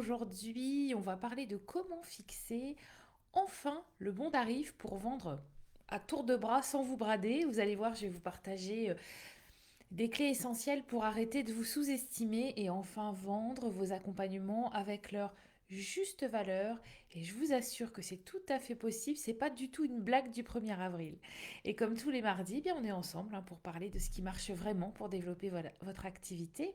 Aujourd'hui, on va parler de comment fixer enfin le bon tarif pour vendre à tour de bras sans vous brader. Vous allez voir, je vais vous partager des clés essentielles pour arrêter de vous sous-estimer et enfin vendre vos accompagnements avec leur juste valeur. Et je vous assure que c'est tout à fait possible, c'est pas du tout une blague du 1er avril. Et comme tous les mardis, bien on est ensemble pour parler de ce qui marche vraiment pour développer votre activité.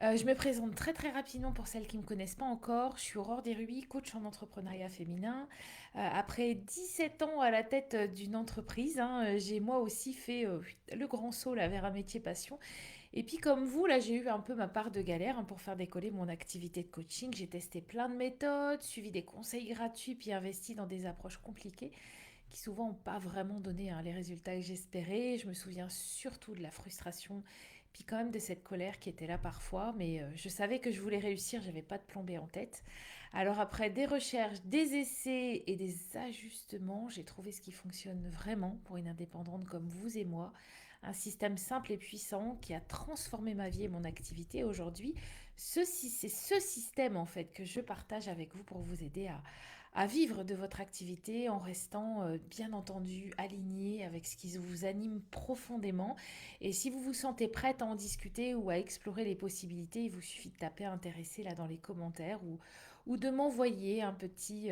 Je me présente très très rapidement pour celles qui ne me connaissent pas encore. Je suis Aurore Desruy, coach en entrepreneuriat féminin. Après 17 ans à la tête d'une entreprise, j'ai moi aussi fait le grand saut là, vers un métier passion. Et puis comme vous, là j'ai eu un peu ma part de galère pour faire décoller mon activité de coaching. J'ai testé plein de méthodes, suivi des conseils gratuits, puis investi dans des approches compliquées qui souvent n'ont pas vraiment donné les résultats que j'espérais. Je me souviens surtout de la frustration, puis quand même de cette colère qui était là parfois, mais je savais que je voulais réussir, j'avais pas de plan B en tête. Alors après des recherches, des essais et des ajustements, j'ai trouvé ce qui fonctionne vraiment pour une indépendante comme vous et moi. Un système simple et puissant qui a transformé ma vie et mon activité aujourd'hui. C'est ce système en fait que je partage avec vous pour vous aider à vivre de votre activité en restant bien entendu aligné avec ce qui vous anime profondément. Et si vous vous sentez prête à en discuter ou à explorer les possibilités, il vous suffit de taper intéressé là dans les commentaires ou de m'envoyer un petit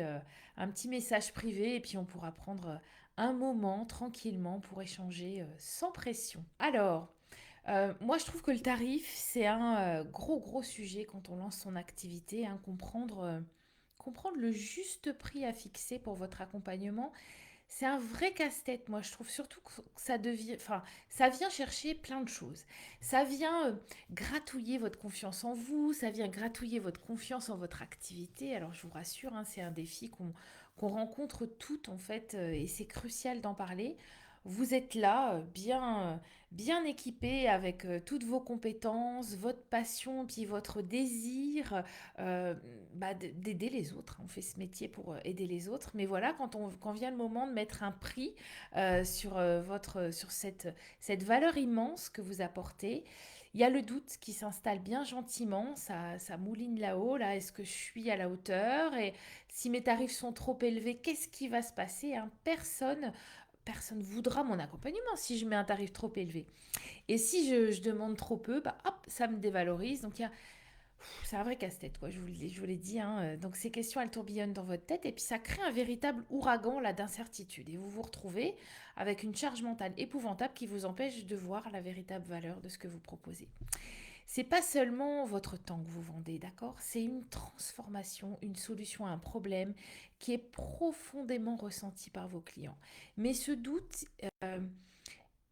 message privé et puis on pourra prendre un moment tranquillement pour échanger sans pression. Alors, moi je trouve que le tarif c'est un gros sujet quand on lance son activité, comprendre le juste prix à fixer pour votre accompagnement, c'est un vrai casse-tête, moi je trouve surtout que ça devient, enfin, ça vient chercher plein de choses. Ça vient gratouiller votre confiance en vous, ça vient gratouiller votre confiance en votre activité. Alors je vous rassure, c'est un défi qu'on rencontre toutes en fait, et c'est crucial d'en parler. Vous êtes là, bien équipé avec toutes vos compétences, votre passion, puis votre désir d'aider les autres. On fait ce métier pour aider les autres. Mais voilà, quand vient le moment de mettre un prix sur cette valeur immense que vous apportez, il y a le doute qui s'installe bien gentiment. Ça mouline là-haut. Là, est-ce que je suis à la hauteur? Et si mes tarifs sont trop élevés, qu'est-ce qui va se passer? Personne voudra mon accompagnement si je mets un tarif trop élevé. Et si je demande trop peu, bah hop, ça me dévalorise. Donc c'est un vrai casse-tête, quoi, je vous l'ai dit. Donc ces questions, elles tourbillonnent dans votre tête et puis ça crée un véritable ouragan là d'incertitude. Et vous vous retrouvez avec une charge mentale épouvantable qui vous empêche de voir la véritable valeur de ce que vous proposez. C'est pas seulement votre temps que vous vendez, d'accord? C'est une transformation, une solution à un problème qui est profondément ressenti par vos clients. Mais ce doute,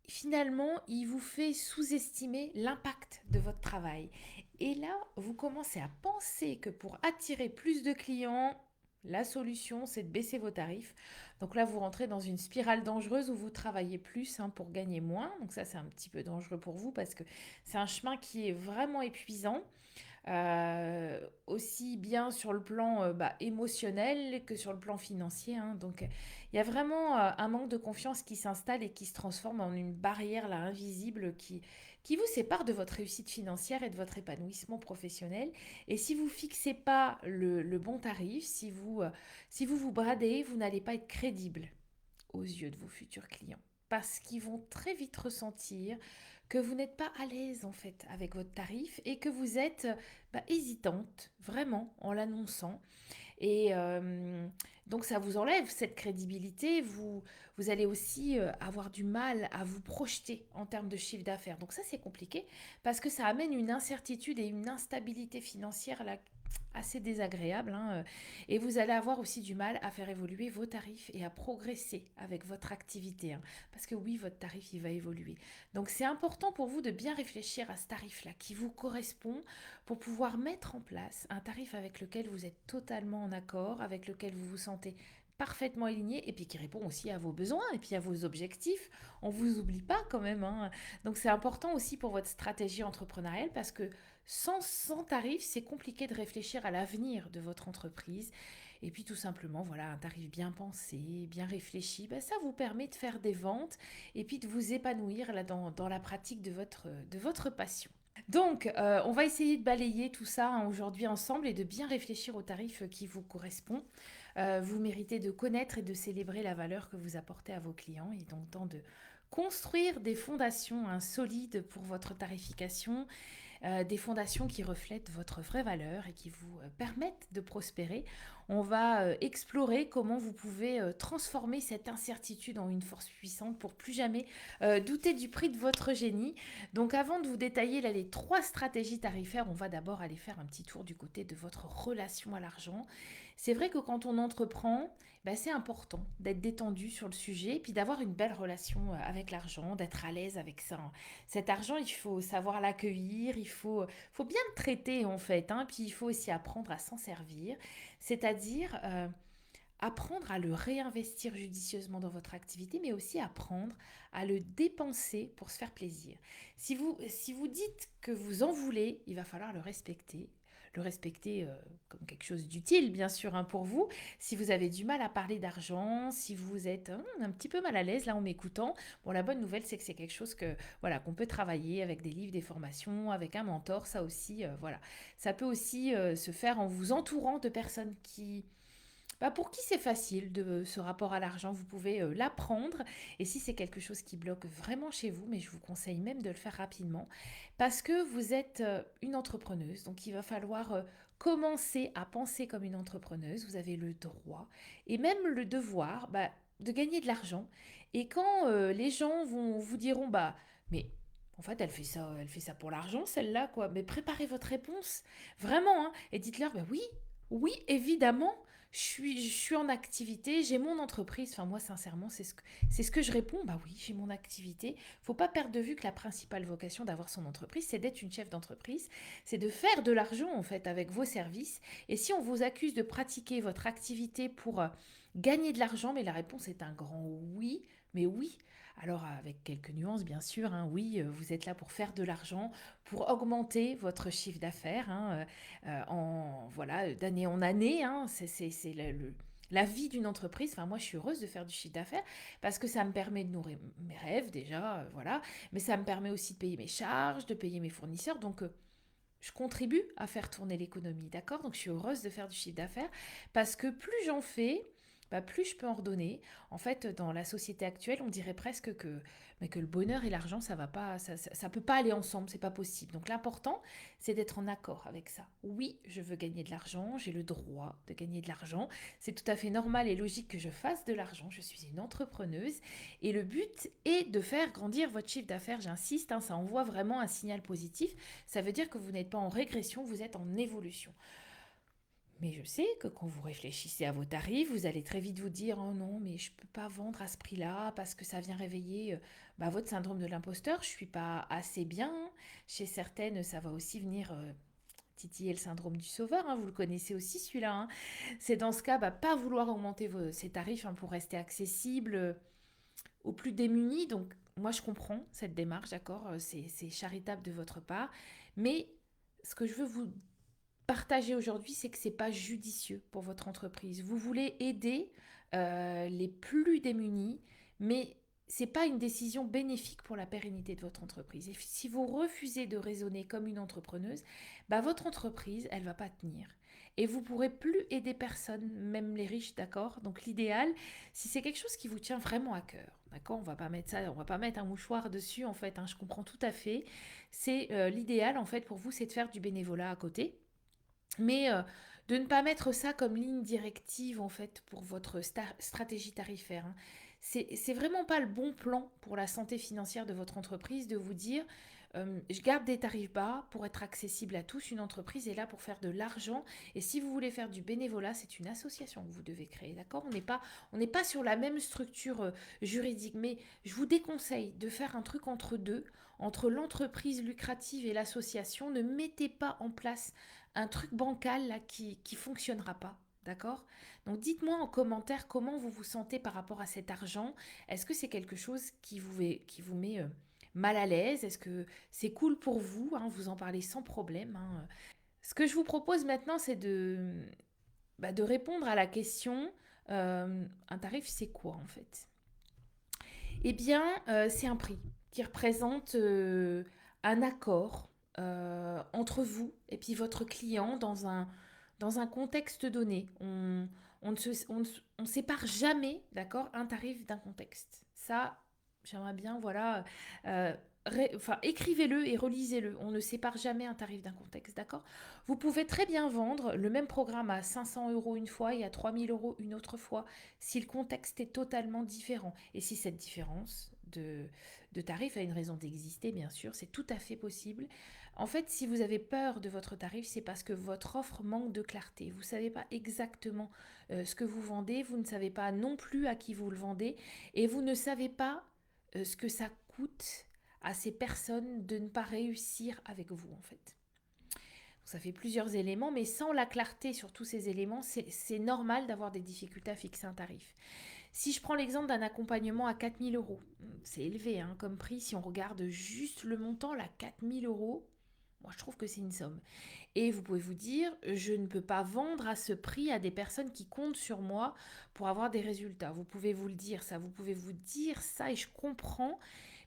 finalement, il vous fait sous-estimer l'impact de votre travail. Et là, vous commencez à penser que pour attirer plus de clients, la solution, c'est de baisser vos tarifs. Donc là, vous rentrez dans une spirale dangereuse où vous travaillez plus pour gagner moins. Donc ça, c'est un petit peu dangereux pour vous parce que c'est un chemin qui est vraiment épuisant, aussi bien sur le plan émotionnel que sur le plan financier. Donc il y a vraiment un manque de confiance qui s'installe et qui se transforme en une barrière là, invisible qui vous sépare de votre réussite financière et de votre épanouissement professionnel. Et si vous fixez pas le bon tarif, si vous vous bradez, vous n'allez pas être crédible aux yeux de vos futurs clients. Parce qu'ils vont très vite ressentir que vous n'êtes pas à l'aise en fait avec votre tarif et que vous êtes hésitante vraiment en l'annonçant. Et donc ça vous enlève cette crédibilité. Vous allez aussi avoir du mal à vous projeter en termes de chiffre d'affaires. Donc ça c'est compliqué parce que ça amène une incertitude et une instabilité financière là, assez désagréable. Et vous allez avoir aussi du mal à faire évoluer vos tarifs et à progresser avec votre activité. Parce que oui, votre tarif, il va évoluer. Donc c'est important pour vous de bien réfléchir à ce tarif-là qui vous correspond pour pouvoir mettre en place un tarif avec lequel vous êtes totalement en accord, avec lequel vous vous sentez parfaitement aligné et puis qui répond aussi à vos besoins et puis à vos objectifs. On vous oublie pas quand même. Donc c'est important aussi pour votre stratégie entrepreneuriale parce que sans tarif, c'est compliqué de réfléchir à l'avenir de votre entreprise. Et puis tout simplement, voilà, un tarif bien pensé, bien réfléchi, ça vous permet de faire des ventes et puis de vous épanouir là, dans la pratique de votre passion. Donc, on va essayer de balayer tout ça hein, aujourd'hui ensemble et de bien réfléchir au tarif qui vous correspond. Vous méritez de connaître et de célébrer la valeur que vous apportez à vos clients. Il est donc temps de construire des fondations hein, solides pour votre tarification, des fondations qui reflètent votre vraie valeur et qui vous permettent de prospérer. On va explorer comment vous pouvez transformer cette incertitude en une force puissante pour plus jamais douter du prix de votre génie. Donc avant de vous détailler là, les 3 stratégies tarifaires, on va d'abord aller faire un petit tour du côté de votre relation à l'argent. C'est vrai que quand on entreprend, bah, c'est important d'être détendu sur le sujet et puis d'avoir une belle relation avec l'argent, d'être à l'aise avec ça, hein. Cet argent, il faut savoir l'accueillir, faut bien le traiter en fait, hein, puis il faut aussi apprendre à s'en servir, c'est-à-dire apprendre à le réinvestir judicieusement dans votre activité, mais aussi apprendre à le dépenser pour se faire plaisir. Si vous dites que vous en voulez, il va falloir le respecter. Le respecter comme quelque chose d'utile, bien sûr, hein, pour vous. Si vous avez du mal à parler d'argent, si vous êtes un petit peu mal à l'aise là en m'écoutant, bon, la bonne nouvelle, c'est que c'est quelque chose que voilà qu'on peut travailler avec des livres, des formations, avec un mentor. Ça aussi, voilà, ça peut aussi se faire en vous entourant de personnes qui bah, pour qui c'est facile de ce rapport à l'argent, vous pouvez l'apprendre. Et si c'est quelque chose qui bloque vraiment chez vous, mais je vous conseille même de le faire rapidement, parce que vous êtes une entrepreneuse, donc il va falloir commencer à penser comme une entrepreneuse. Vous avez le droit et même le devoir bah, de gagner de l'argent. Et quand les gens vont vous diront, bah, mais en fait, elle fait ça pour l'argent, celle-là, quoi. Mais préparez votre réponse, vraiment, hein, et dites-leur, bah oui, oui, évidemment, je suis en activité, j'ai mon entreprise. Enfin, moi, sincèrement, c'est ce que je réponds. Bah oui, j'ai mon activité. Faut pas perdre de vue que la principale vocation d'avoir son entreprise, c'est d'être une chef d'entreprise. C'est de faire de l'argent, en fait, avec vos services. Et si on vous accuse de pratiquer votre activité pour gagner de l'argent, mais la réponse est un grand oui, mais oui. Alors, avec quelques nuances, bien sûr, hein, oui, vous êtes là pour faire de l'argent, pour augmenter votre chiffre d'affaires, hein, voilà, d'année en année, hein, c'est la vie d'une entreprise. Enfin, moi, je suis heureuse de faire du chiffre d'affaires parce que ça me permet de nourrir mes rêves déjà, voilà, mais ça me permet aussi de payer mes charges, de payer mes fournisseurs. Donc, je contribue à faire tourner l'économie, d'accord? Donc, je suis heureuse de faire du chiffre d'affaires parce que plus j'en fais, bah, plus je peux en redonner. En fait, dans la société actuelle, on dirait presque que le bonheur et l'argent, ça va pas, ça peut pas aller ensemble, c'est pas possible. Donc, l'important, c'est d'être en accord avec ça. Oui, je veux gagner de l'argent, j'ai le droit de gagner de l'argent. C'est tout à fait normal et logique que je fasse de l'argent. Je suis une entrepreneuse et le but est de faire grandir votre chiffre d'affaires. J'insiste, hein, ça envoie vraiment un signal positif. Ça veut dire que vous n'êtes pas en régression, vous êtes en évolution. Mais je sais que quand vous réfléchissez à vos tarifs, vous allez très vite vous dire oh non, mais je ne peux pas vendre à ce prix-là parce que ça vient réveiller bah, votre syndrome de l'imposteur. Je ne suis pas assez bien. Chez certaines, ça va aussi venir titiller le syndrome du sauveur. Hein, vous le connaissez aussi celui-là. Hein. C'est dans ce cas, bah, pas vouloir augmenter ces tarifs hein, pour rester accessible aux plus démunis. Donc moi, je comprends cette démarche, d'accord. C'est charitable de votre part, mais ce que je veux vous partager aujourd'hui, c'est que c'est pas judicieux pour votre entreprise. Vous voulez aider les plus démunis, mais c'est pas une décision bénéfique pour la pérennité de votre entreprise. Et si vous refusez de raisonner comme une entrepreneuse, bah votre entreprise, elle va pas tenir. Et vous pourrez plus aider personne, même les riches, d'accord? Donc l'idéal, si c'est quelque chose qui vous tient vraiment à cœur, d'accord? On va pas mettre ça, on va pas mettre un mouchoir dessus en fait. Hein, je comprends tout à fait. C'est l'idéal en fait pour vous, c'est de faire du bénévolat à côté mais de ne pas mettre ça comme ligne directive en fait pour votre stratégie tarifaire. Hein. C'est vraiment pas le bon plan pour la santé financière de votre entreprise de vous dire je garde des tarifs bas pour être accessible à tous. Une entreprise est là pour faire de l'argent et si vous voulez faire du bénévolat, c'est une association que vous devez créer, d'accord? On n'est pas sur la même structure juridique, mais je vous déconseille de faire un truc entre deux, entre l'entreprise lucrative et l'association. Ne mettez pas en place un truc bancal là qui fonctionnera pas. D'accord? Donc dites-moi en commentaire comment vous vous sentez par rapport à cet argent. Est-ce que c'est quelque chose qui vous met mal à l'aise? Est-ce que c'est cool pour vous hein, vous en parlez sans problème hein. Ce que je vous propose maintenant, c'est de répondre à la question un tarif, c'est quoi en fait? Eh bien, c'est un prix qui représente un accord entre vous et puis votre client dans un contexte donné. On ne sépare jamais, d'accord, un tarif d'un contexte. Ça, j'aimerais bien, voilà, euh, enfin, écrivez-le et relisez-le. On ne sépare jamais un tarif d'un contexte, d'accord? Vous pouvez très bien vendre le même programme à 500 euros une fois et à 3000 € une autre fois si le contexte est totalement différent. Et si cette différence de tarif a une raison d'exister, bien sûr, c'est tout à fait possible. En fait, si vous avez peur de votre tarif, c'est parce que votre offre manque de clarté. Vous ne savez pas exactement ce que vous vendez, vous ne savez pas non plus à qui vous le vendez, et vous ne savez pas ce que ça coûte à ces personnes de ne pas réussir avec vous, en fait. Donc, ça fait plusieurs éléments, mais sans la clarté sur tous ces éléments, c'est normal d'avoir des difficultés à fixer un tarif. Si je prends l'exemple d'un accompagnement à 4000 €, c'est élevé hein, comme prix, si on regarde juste le montant, là, 4000 €, moi je trouve que c'est une somme. Et vous pouvez vous dire, je ne peux pas vendre à ce prix à des personnes qui comptent sur moi pour avoir des résultats. Vous pouvez vous le dire ça, vous pouvez vous dire ça et je comprends,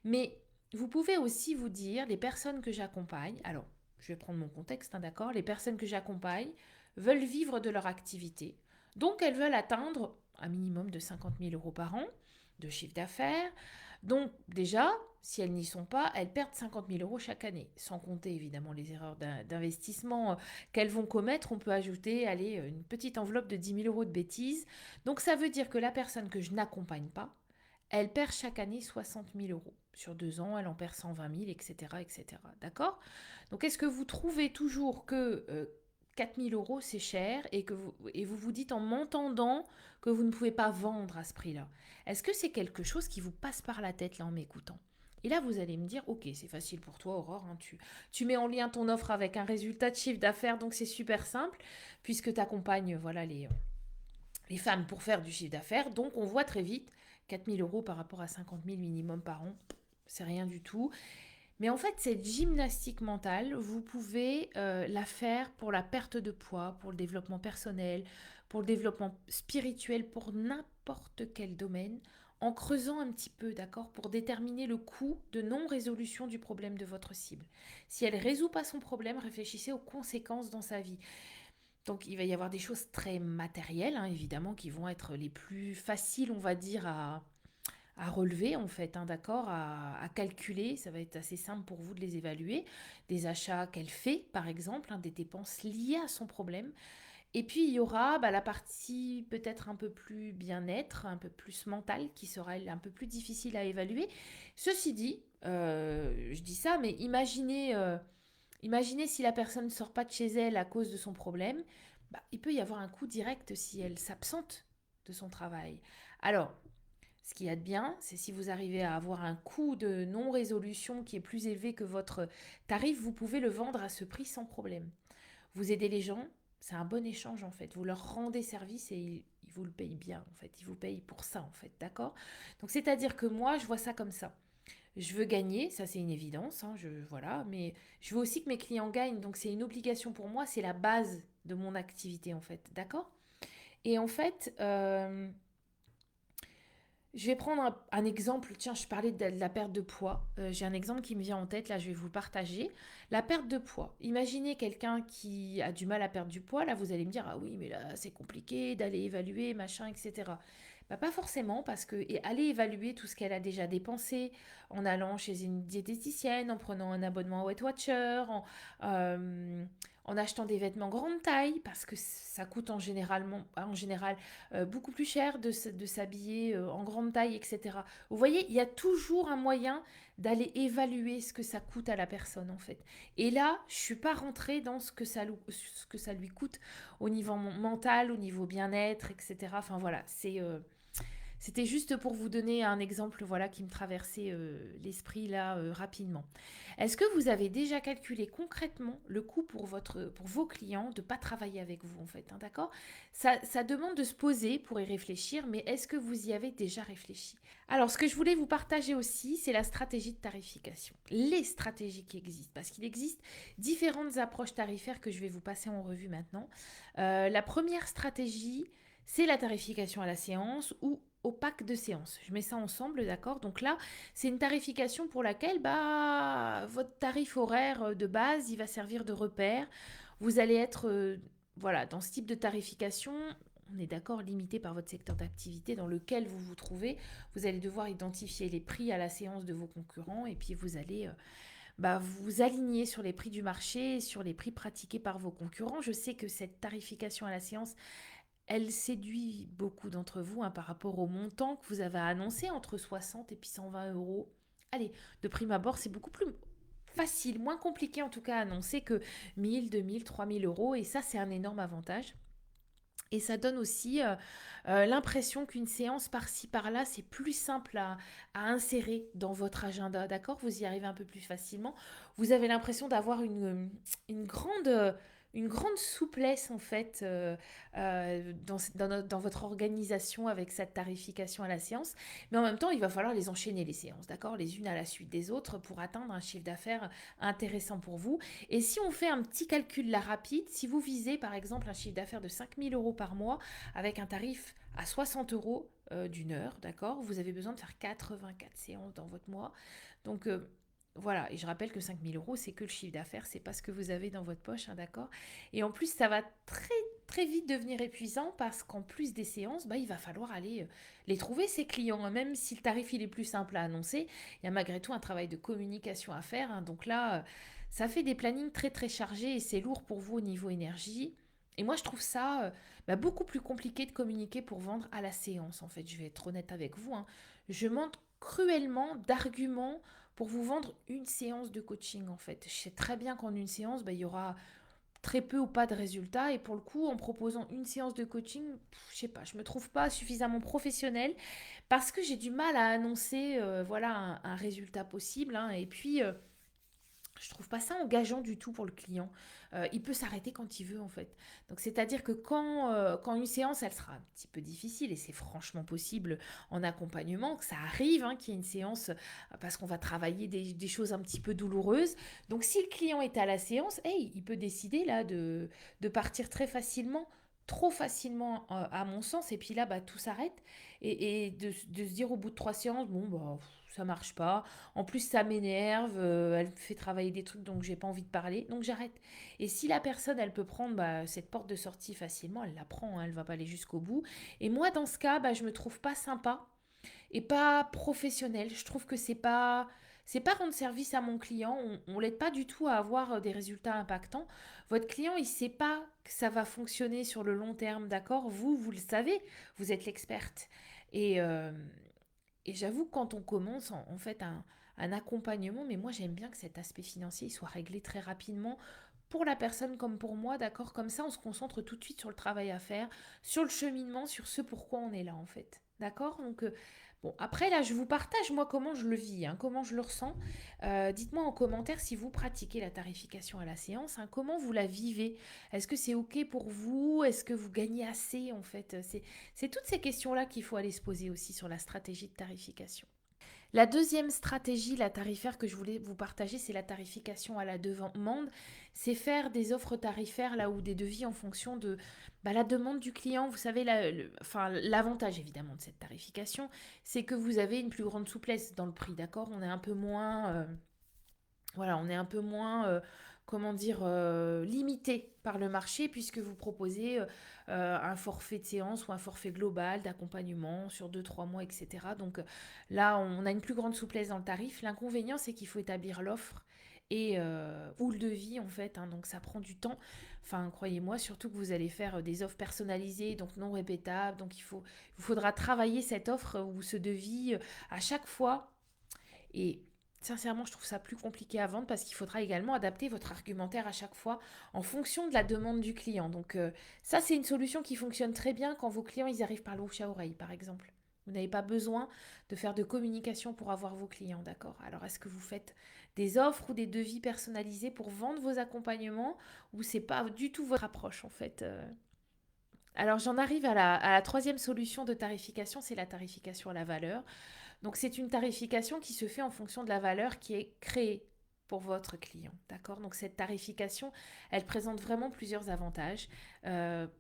mais vous pouvez aussi vous dire, les personnes que j'accompagne, alors je vais prendre mon contexte, hein, d'accord, les personnes que j'accompagne veulent vivre de leur activité, donc elles veulent atteindre un minimum de 50 000 € par an de chiffre d'affaires. Donc déjà, si elles n'y sont pas, elles perdent 50 000 € chaque année, sans compter évidemment les erreurs d'investissement qu'elles vont commettre. On peut ajouter, allez, une petite enveloppe de 10 000 € de bêtises. Donc ça veut dire que la personne que je n'accompagne pas, elle perd chaque année 60 000 €. Sur 2 ans, elle en perd 120 000, etc., etc. D'accord? Donc est-ce que vous trouvez toujours que 4 000 € c'est cher et vous vous dites en m'entendant que vous ne pouvez pas vendre à ce prix-là? Est-ce que c'est quelque chose qui vous passe par la tête là en m'écoutant? Et là, vous allez me dire, ok, c'est facile pour toi, Aurore, hein, tu mets en lien ton offre avec un résultat de chiffre d'affaires, donc c'est super simple, puisque tu accompagnes voilà, les femmes pour faire du chiffre d'affaires. Donc on voit très vite, 4 000 € par rapport à 50 000 minimum par an, c'est rien du tout. Mais en fait, cette gymnastique mentale, vous pouvez la faire pour la perte de poids, pour le développement personnel, pour le développement spirituel, pour n'importe quel domaine, en creusant un petit peu, d'accord, pour déterminer le coût de non-résolution du problème de votre cible. Si elle ne résout pas son problème, réfléchissez aux conséquences dans sa vie. Donc il va y avoir des choses très matérielles, hein, évidemment, qui vont être les plus faciles, on va dire, à relever en fait, hein, d'accord, à calculer. Ça va être assez simple pour vous de les évaluer. Des achats qu'elle fait, par exemple, hein, des dépenses liées à son problème. Et puis il y aura la partie peut-être un peu plus bien-être, un peu plus mentale, qui sera elle, un peu plus difficile à évaluer. Ceci dit, je dis ça, mais imaginez si la personne ne sort pas de chez elle à cause de son problème, il peut y avoir un coût direct si elle s'absente de son travail. Alors, ce qu'il y a de bien, c'est si vous arrivez à avoir un coût de non-résolution qui est plus élevé que votre tarif, vous pouvez le vendre à ce prix sans problème. Vous aidez les gens, c'est un bon échange en fait. Vous leur rendez service et ils vous le payent bien en fait. Ils vous payent pour ça en fait, d'accord? Donc c'est-à-dire que moi, je vois ça comme ça. Je veux gagner, ça c'est une évidence, hein, voilà, mais je veux aussi que mes clients gagnent, donc c'est une obligation pour moi, c'est la base de mon activité en fait, d'accord? Et en fait, je vais prendre un exemple. Tiens, je parlais de la perte de poids. J'ai un exemple qui me vient en tête, là, je vais vous le partager. La perte de poids. Imaginez quelqu'un qui a du mal à perdre du poids. Là, vous allez me dire, ah oui, mais là, c'est compliqué d'aller évaluer, machin, etc. Pas forcément, parce que et aller évaluer tout ce qu'elle a déjà dépensé en allant chez une diététicienne, en prenant un abonnement à Weight Watcher, euh, en achetant des vêtements grande taille, parce que ça coûte en général beaucoup plus cher de s'habiller en grande taille, etc. Vous voyez, il y a toujours un moyen d'aller évaluer ce que ça coûte à la personne, en fait. Et là, je ne suis pas rentrée dans ce que ça lui coûte au niveau mental, au niveau bien-être, etc. Enfin voilà, c'était juste pour vous donner un exemple voilà, qui me traversait l'esprit là rapidement. Est-ce que vous avez déjà calculé concrètement le coût pour vos clients de ne pas travailler avec vous en fait, hein, d'accord? Ça demande de se poser pour y réfléchir, mais est-ce que vous y avez déjà réfléchi? Alors, ce que je voulais vous partager aussi, c'est la stratégie de tarification. Les stratégies qui existent, parce qu'il existe différentes approches tarifaires que je vais vous passer en revue maintenant. La première stratégie, c'est la tarification à la séance où au pack de séance. Je mets ça ensemble, d'accord? Donc là, c'est une tarification pour laquelle votre tarif horaire de base, il va servir de repère. Vous allez être voilà, dans ce type de tarification, on est d'accord, limité par votre secteur d'activité dans lequel vous vous trouvez. Vous allez devoir identifier les prix à la séance de vos concurrents et puis vous allez vous aligner sur les prix du marché, sur les prix pratiqués par vos concurrents. Je sais que cette tarification à la séance, elle séduit beaucoup d'entre vous par rapport au montant que vous avez annoncé, entre 60 et puis 120 euros. Allez, de prime abord, c'est beaucoup plus facile, moins compliqué en tout cas à annoncer que 1000, 2000, 3000 euros. Et ça, c'est un énorme avantage. Et ça donne aussi l'impression qu'une séance par-ci, par-là, c'est plus simple à insérer dans votre agenda, d'accord? Vous y arrivez un peu plus facilement. Vous avez l'impression d'avoir une une grande souplesse, en fait, dans votre organisation avec cette tarification à la séance. Mais en même temps, il va falloir les enchaîner, les séances, d'accord? Les unes à la suite des autres pour atteindre un chiffre d'affaires intéressant pour vous. Et si on fait un petit calcul là rapide, si vous visez par exemple un chiffre d'affaires de 5000 euros par mois avec un tarif à 60 euros d'une heure, d'accord, vous avez besoin de faire 84 séances dans votre mois. Donc voilà, et je rappelle que 5000 euros, c'est que le chiffre d'affaires, c'est pas ce que vous avez dans votre poche, d'accord. Et en plus, ça va très vite devenir épuisant parce qu'en plus des séances, il va falloir aller les trouver, ces clients. Même si le tarif il est plus simple à annoncer, il y a malgré tout un travail de communication à faire. Donc là, ça fait des plannings très chargés et c'est lourd pour vous au niveau énergie. Et moi, je trouve ça beaucoup plus compliqué de communiquer pour vendre à la séance. En fait, je vais être honnête avec vous. Je manque cruellement d'arguments pour vous vendre une séance de coaching. En fait, je sais très bien qu'en une séance, il y aura très peu ou pas de résultats. Et pour le coup, en proposant une séance de coaching, je sais pas, je me trouve pas suffisamment professionnelle parce que j'ai du mal à annoncer voilà un résultat possible. Et puis je trouve pas ça engageant du tout pour le client. Il peut s'arrêter quand il veut en fait. Donc c'est-à-dire que quand une séance, elle sera un petit peu difficile, et c'est franchement possible en accompagnement, que ça arrive, qu'il y ait une séance, parce qu'on va travailler des choses un petit peu douloureuses. Donc si le client est à la séance, hey, il peut décider là de partir très facilement, trop facilement à mon sens, et puis là, tout s'arrête. Et de se dire au bout de 3 séances, bon, ça marche pas. En plus, ça m'énerve, elle me fait travailler des trucs dont j'ai pas envie de parler, donc j'arrête. Et si la personne, elle peut prendre cette porte de sortie facilement, elle la prend, elle va pas aller jusqu'au bout. Et moi, dans ce cas, je me trouve pas sympa et pas professionnelle. Je trouve que c'est pas rendre service à mon client. On l'aide pas du tout à avoir des résultats impactants. Votre client, il sait pas que ça va fonctionner sur le long terme, d'accord? Vous le savez, vous êtes l'experte. Et, euh, et j'avoue, quand on commence en fait un accompagnement, mais moi j'aime bien que cet aspect financier il soit réglé très rapidement pour la personne comme pour moi, d'accord? Comme ça, on se concentre tout de suite sur le travail à faire, sur le cheminement, sur ce pourquoi on est là en fait. D'accord? Donc, bon, après là, je vous partage moi comment je le vis, comment je le ressens. Dites-moi en commentaire si vous pratiquez la tarification à la séance, comment vous la vivez. Est-ce que c'est OK pour vous? Est-ce que vous gagnez assez en fait? C'est toutes ces questions-là qu'il faut aller se poser aussi sur la stratégie de tarification. La deuxième stratégie, la tarifaire que je voulais vous partager, c'est la tarification à la demande. C'est faire des offres tarifaires là ou des devis en fonction de la demande du client. Vous savez, l'avantage évidemment de cette tarification, c'est que vous avez une plus grande souplesse dans le prix, d'accord? On est un peu moins, voilà, on est un peu moins, comment dire, limité par le marché puisque vous proposez un forfait de séance ou un forfait global d'accompagnement sur 2 3 mois, etc. Donc là, on a une plus grande souplesse dans le tarif. L'inconvénient, c'est qu'il faut établir l'offre ou le devis en fait. Donc ça prend du temps. Enfin, croyez-moi, surtout que vous allez faire des offres personnalisées, donc non répétables. Donc il faudra travailler cette offre ou ce devis à chaque fois. Et sincèrement, je trouve ça plus compliqué à vendre parce qu'il faudra également adapter votre argumentaire à chaque fois en fonction de la demande du client. Donc ça, c'est une solution qui fonctionne très bien quand vos clients ils arrivent par le bouche à oreille, par exemple. Vous n'avez pas besoin de faire de communication pour avoir vos clients, d'accord? Alors, est-ce que vous faites des offres ou des devis personnalisés pour vendre vos accompagnements ou c'est pas du tout votre approche en fait? Alors, j'en arrive à la troisième solution de tarification, c'est la tarification à la valeur. Donc c'est une tarification qui se fait en fonction de la valeur qui est créée pour votre client. D'accord? Donc cette tarification, elle présente vraiment plusieurs avantages.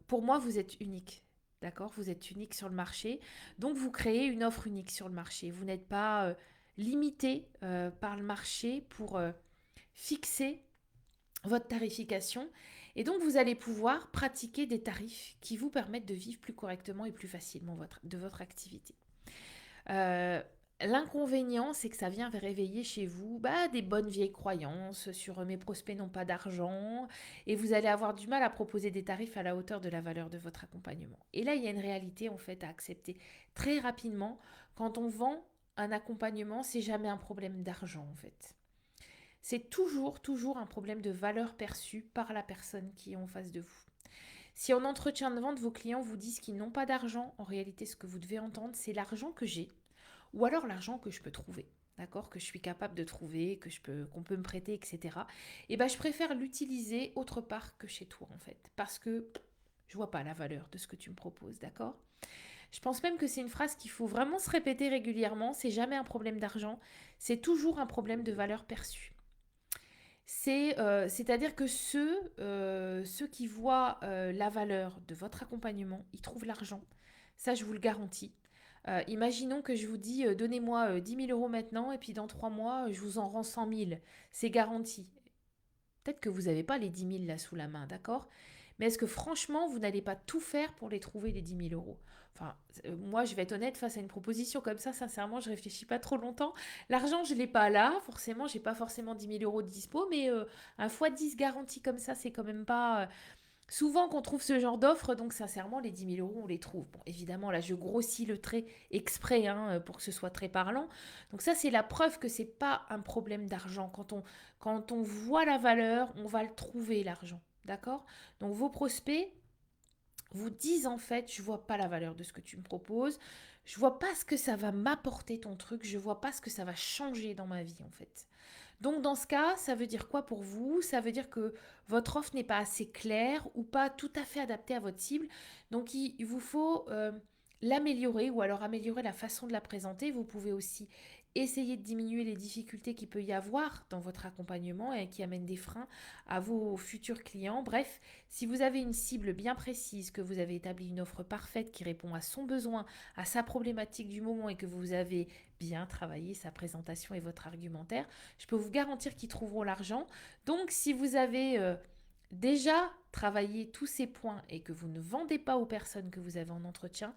Pour moi, vous êtes unique. D'accord? Vous êtes unique sur le marché. Donc, vous créez une offre unique sur le marché. Vous n'êtes pas limité par le marché pour fixer votre tarification. Et donc, vous allez pouvoir pratiquer des tarifs qui vous permettent de vivre plus correctement et plus facilement de votre activité. Euh, L'inconvénient, c'est que ça vient réveiller chez vous des bonnes vieilles croyances sur mes prospects n'ont pas d'argent et vous allez avoir du mal à proposer des tarifs à la hauteur de la valeur de votre accompagnement. Et là, il y a une réalité en fait à accepter très rapidement. Quand on vend un accompagnement, c'est jamais un problème d'argent en fait. C'est toujours un problème de valeur perçue par la personne qui est en face de vous. Si en entretien de vente, vos clients vous disent qu'ils n'ont pas d'argent, en réalité, ce que vous devez entendre, c'est l'argent que j'ai ou alors l'argent que je peux trouver. D'accord, que je suis capable de trouver, qu'on peut me prêter, etc. Et ben, je préfère l'utiliser autre part que chez toi, en fait, parce que je vois pas la valeur de ce que tu me proposes, d'accord? Je pense même que c'est une phrase qu'il faut vraiment se répéter régulièrement. C'est jamais un problème d'argent, c'est toujours un problème de valeur perçue. C'est-à-dire que ceux qui voient la valeur de votre accompagnement, ils trouvent l'argent. Ça, je vous le garantis. Imaginons que je vous dis, donnez-moi 10 000 euros maintenant, et puis dans 3 mois, je vous en rends 100 000. C'est garanti. Peut-être que vous n'avez pas les 10 000 là sous la main, d'accord? Mais est-ce que franchement, vous n'allez pas tout faire pour les trouver, les 10 000 euros? Enfin, moi, je vais être honnête, face à une proposition comme ça, sincèrement, je réfléchis pas trop longtemps. L'argent, je ne l'ai pas là, forcément, j'ai pas forcément 10 000 euros de dispo, mais un fois 10 garanti comme ça, c'est quand même pas souvent qu'on trouve ce genre d'offre, donc sincèrement, les 10 000 euros, on les trouve. Bon, évidemment, là, je grossis le trait exprès hein, pour que ce soit très parlant. Donc ça, c'est la preuve que c'est pas un problème d'argent. Quand on voit la valeur, on va le trouver, l'argent. D'accord? Donc vos prospects vous disent en fait, je vois pas la valeur de ce que tu me proposes, je vois pas ce que ça va m'apporter ton truc, je vois pas ce que ça va changer dans ma vie en fait. Donc dans ce cas, ça veut dire quoi pour vous? Ça veut dire que votre offre n'est pas assez claire ou pas tout à fait adaptée à votre cible. Donc il vous faut l'améliorer ou alors améliorer la façon de la présenter. Vous pouvez aussi essayer de diminuer les difficultés qu'il peut y avoir dans votre accompagnement et qui amènent des freins à vos futurs clients. Bref, si vous avez une cible bien précise, que vous avez établi une offre parfaite qui répond à son besoin, à sa problématique du moment et que vous avez bien travaillé sa présentation et votre argumentaire, je peux vous garantir qu'ils trouveront l'argent. Donc, si vous avez déjà travaillé tous ces points et que vous ne vendez pas aux personnes que vous avez en entretien,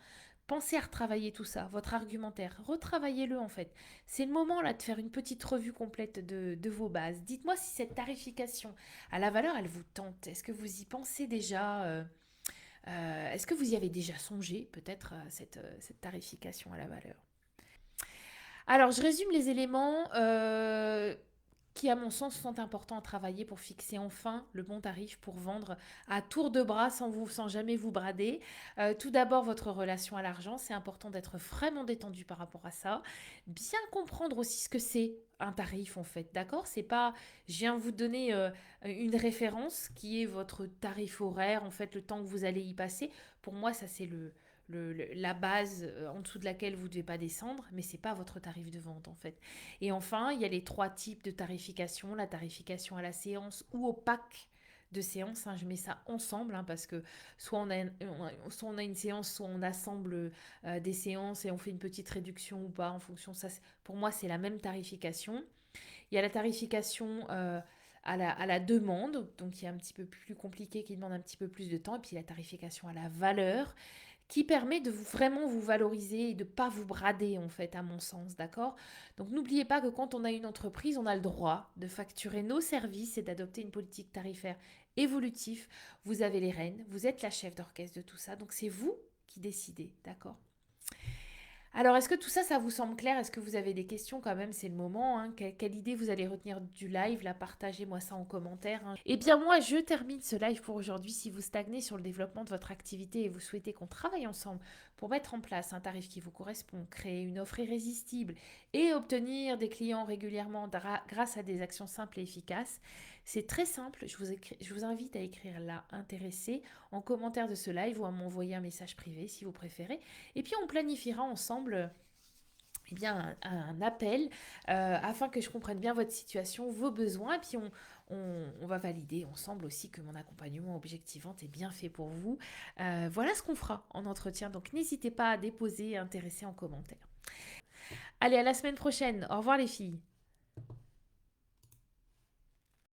pensez à retravailler tout ça, votre argumentaire, retravaillez-le en fait. C'est le moment là de faire une petite revue complète de vos bases. Dites-moi si cette tarification à la valeur, elle vous tente. Est-ce que vous y pensez déjà est-ce que vous y avez déjà songé peut-être cette tarification à la valeur? Alors, je résume les éléments qui, à mon sens, sont importants à travailler pour fixer enfin le bon tarif pour vendre à tour de bras sans jamais vous brader. Tout d'abord, votre relation à l'argent, c'est important d'être vraiment détendu par rapport à ça. Bien comprendre aussi ce que c'est un tarif en fait, d'accord? C'est pas, je viens vous donner une référence qui est votre tarif horaire, en fait, le temps que vous allez y passer. Pour moi, ça c'est la base en dessous de laquelle vous ne devez pas descendre, mais ce n'est pas votre tarif de vente en fait. Et enfin, il y a les 3 types de tarification, la tarification à la séance ou au pack de séance, hein, je mets ça ensemble hein, parce que soit on a une séance, soit on assemble des séances et on fait une petite réduction ou pas en fonction. Ça, pour moi, c'est la même tarification. Il y a la tarification à la demande, donc qui est un petit peu plus compliqué, qui demande un petit peu plus de temps, et puis la tarification à la valeur, qui permet de vraiment vous valoriser et de ne pas vous brader en fait à mon sens, d'accord? Donc n'oubliez pas que quand on a une entreprise, on a le droit de facturer nos services et d'adopter une politique tarifaire évolutive. Vous avez les rênes, vous êtes la chef d'orchestre de tout ça, donc c'est vous qui décidez, d'accord? Alors, est-ce que tout ça, ça vous semble clair? Est-ce que vous avez des questions quand même? C'est le moment. Hein. Quelle idée vous allez retenir du live? Là, partagez-moi ça en commentaire. Hein. Eh bien, moi, je termine ce live pour aujourd'hui. Si vous stagnez sur le développement de votre activité et vous souhaitez qu'on travaille ensemble pour mettre en place un tarif qui vous correspond, créer une offre irrésistible et obtenir des clients régulièrement grâce à des actions simples et efficaces, c'est très simple. Je vous invite à écrire là intéressé en commentaire de ce live ou à m'envoyer un message privé si vous préférez. Et puis on planifiera ensemble eh bien, un appel afin que je comprenne bien votre situation, vos besoins, et puis on va valider ensemble aussi que mon accompagnement objectivant est bien fait pour vous. Voilà ce qu'on fera en entretien, donc n'hésitez pas à déposer, intéresser en commentaire. Allez, à la semaine prochaine. Au revoir les filles.